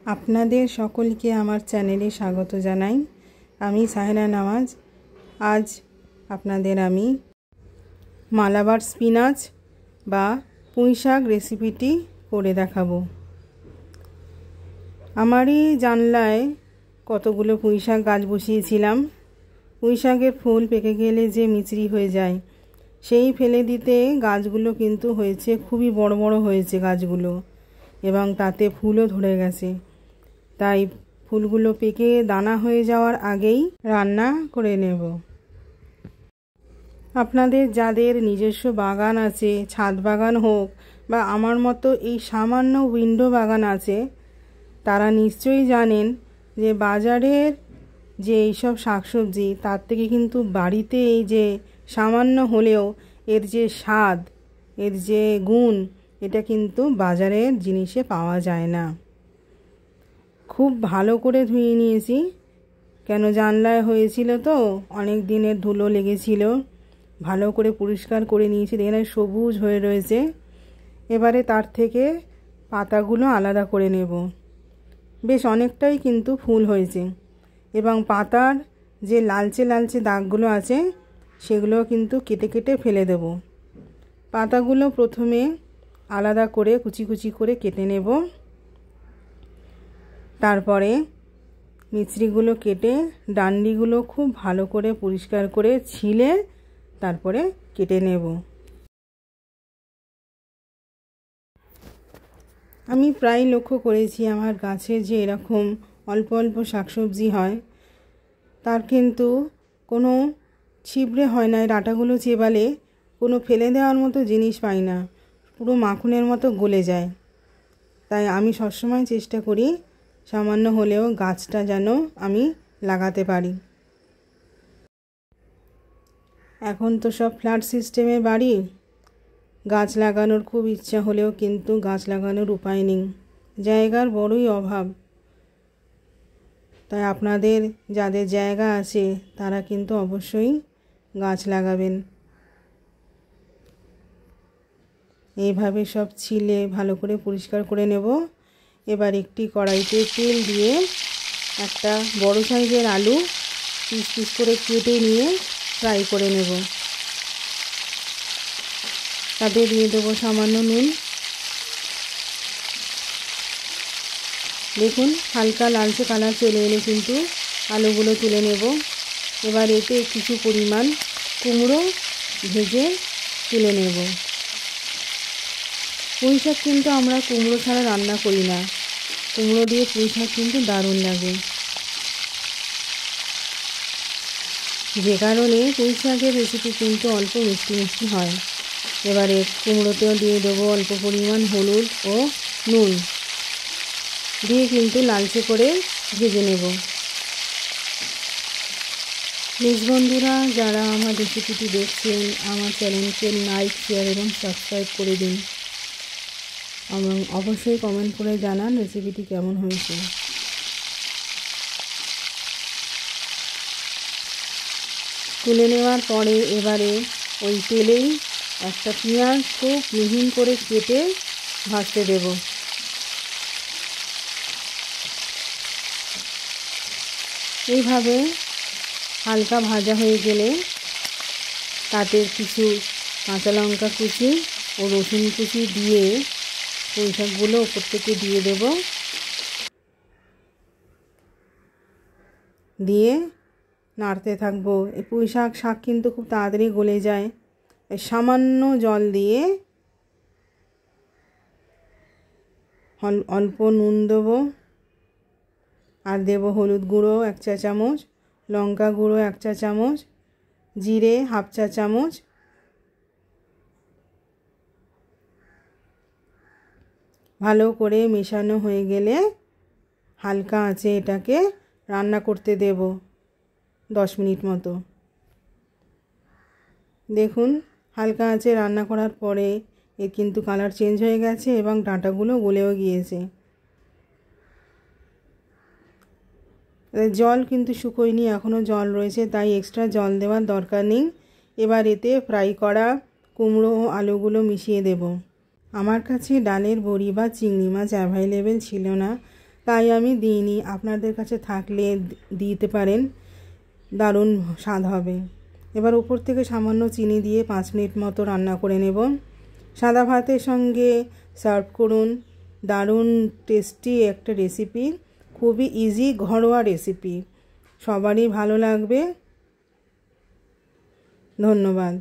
আপনাদের সকলকে আমার চ্যানেলে স্বাগত জানাই। আমি সাহেরা নামাজ। আজ আপনাদের আমি মালাবার স্পিনাচ বা পুঁই শাক রেসিপিটি করে দেখাবো। আমারই জানলায় কতগুলো পুঁই শাক গাছ বসিয়েছিলাম। পুঁই শাকের ফুল পেকে গেলে যে মিচড়ি হয়ে যায়, সেই ফেলে দিতে গাছগুলো কিন্তু হয়েছে খুবই বড় বড় হয়েছে গাছগুলো, এবং তাতে ফুলও ধরে গেছে। তাই ফুলগুলো পেকে দানা হয়ে যাওয়ার আগেই রান্না করে নেব। আপনাদের যাদের নিজস্ব বাগান আছে, ছাদ বাগান হোক বা আমার মতো এই সামান্য উইন্ডো বাগান আছে, তারা নিশ্চয়ই জানেন যে বাজারের যে এইসব শাকসবজি তার থেকে কিন্তু বাড়িতে এই যে সামান্য হলেও এর যে স্বাদ, এর যে গুণ, এটা কিন্তু বাজারের জিনিসে পাওয়া যায় না। খুব ভালো করে ধুয়ে নিয়েছি, কেন জানলায় হয়েছিল তো অনেক দিনের ধুলো লেগেছিল। ভালো করে পরিষ্কার করে নিয়েছি, দেখেন সবুজ হয়ে রয়েছে। এবারে তার থেকে পাতাগুলো আলাদা করে নেব। বেশ অনেকটাই কিন্তু ফুল হয়েছে, এবং পাতার যে লালচে লালচে দাগগুলো আছে সেগুলো কিন্তু কেটে কেটে ফেলে দেব। পাতাগুলো প্রথমে আলাদা করে কুচি কুচি করে কেটে নেব। তারপরে মিচড়িগুলো কেটে ডান্ডিগুলো খুব ভালো করে পরিষ্কার করে ছিলে তারপরে কেটে নেব। আমি প্রায় লক্ষ্য করেছি আমার গাছে যে এরকম অল্প অল্প শাকসবজি হয়, তার কিন্তু কোনো ছিবড়ে হয় না। ডাঁটাগুলো চেবালে কোনো ফেলে দেওয়ার মতো জিনিস পাই না, পুরো মাখনের মতো গলে যায়। তাই আমি সবসময় চেষ্টা করি সামান্য হলেও গাছটা যেন আমি লাগাতে পারি। এখন তো সব ফ্ল্যাট সিস্টেমের বাড়ি, গাছ লাগানোর খুব ইচ্ছা হলেও কিন্তু গাছ লাগানোর উপায় নেই, জায়গার বড়ই অভাব। তাই আপনাদের যাদের জায়গা আছে তারা কিন্তু অবশ্যই গাছ লাগাবেন। এইভাবে সব ছিলে ভালো করে পরিষ্কার করে নেব। এবার একটি কড়াইতে তেল দিয়ে একটা বড় সাইজের আলু পিস পিস করে কেটে নিয়ে ফ্রাই করে নেব। তাতে দিয়ে দেবো সামান্য নুন। দেখুন হালকা লালচে কালার চলে এলে কিন্তু আলুগুলো তুলে নেব। এবার এতে কিছু পরিমাণ কুমড়ো ভেজে তুলে নেব। পুঁই শাক কিন্তু আমরা কুমড়ো ছাড়া রান্না করি না, কুমড়ো দিয়ে পুঁই শাক কিন্তু দারুণ লাগে, যে কারণে পুঁই শাকের রেসিপি কিন্তু অল্প মিষ্টি মিষ্টি হয়। এবারে কুমড়োতেও দিয়ে দেবো অল্প পরিমাণ হলুদ ও নুন দিয়ে কিন্তু লালচে করে ভেজে নেব। প্লিজ বন্ধুরা, যারা আমার রেসিপিটি দেখছেন আমার চ্যানেলকে লাইক, শেয়ার এবং সাবস্ক্রাইব করে দিন, এবং অবশ্যই কমেন্ট করে জানান রেসিপিটি কেমন হয়েছে। তুলে নেওয়ার পরে এবারে ওই তেলেই একটা পেঁয়াজ খুব মিহিন করে কেটে ভাজতে দেব। এইভাবে হালকা ভাজা হয়ে গেলে তাতে কিছু কাঁচা লঙ্কা কুচি ও রসুন কুচি দিয়ে পুঁই শাকগুলো ওপর থেকে দিয়ে দেব। দিয়ে নাড়তে থাকবো। এই পুঁই শাক কিন্তু খুব তাড়াতাড়ি গলে যায়। সামান্য জল দিয়ে অল্প নুন দেবো, আর দেবো হলুদ গুঁড়ো 1 চা চামচ, লঙ্কা গুঁড়ো 1 চা চামচ, জিরে 1/2 চা চামচ। ভালো করে মেশানো হয়ে গেলে হালকা আঁচে এটাকে রান্না করতে দেব 10 মিনিট মতো। দেখুন হালকা আঁচে রান্না করার পরে এর কিন্তু কালার চেঞ্জ হয়ে গেছে এবং ডাঁটাগুলো গলেও গিয়েছে। জল কিন্তু শুকোয়নি, এখনও জল রয়েছে, তাই এক্সট্রা জল দেওয়ার দরকার নেই। এবার এতে ফ্রাই করা কুমড়ো ও আলুগুলো মিশিয়ে দেব। আমার কাছে ডালের বড়ি বা চিংড়ি মাছ অ্যাভেলেবেল ছিল না, তাই আমি দিইনি। আপনাদের কাছে থাকলে দিতে পারেন, দারুণ স্বাদ হবে। এবার উপর থেকে সামান্য চিনি দিয়ে 5 মিনিট মতো রান্না করে নেব। সাদা ভাতের সঙ্গে সার্ভ করুন। দারুণ টেস্টি একটা রেসিপি, খুবই ইজি ঘরোয়া রেসিপি, সবারই ভালো লাগবে। ধন্যবাদ।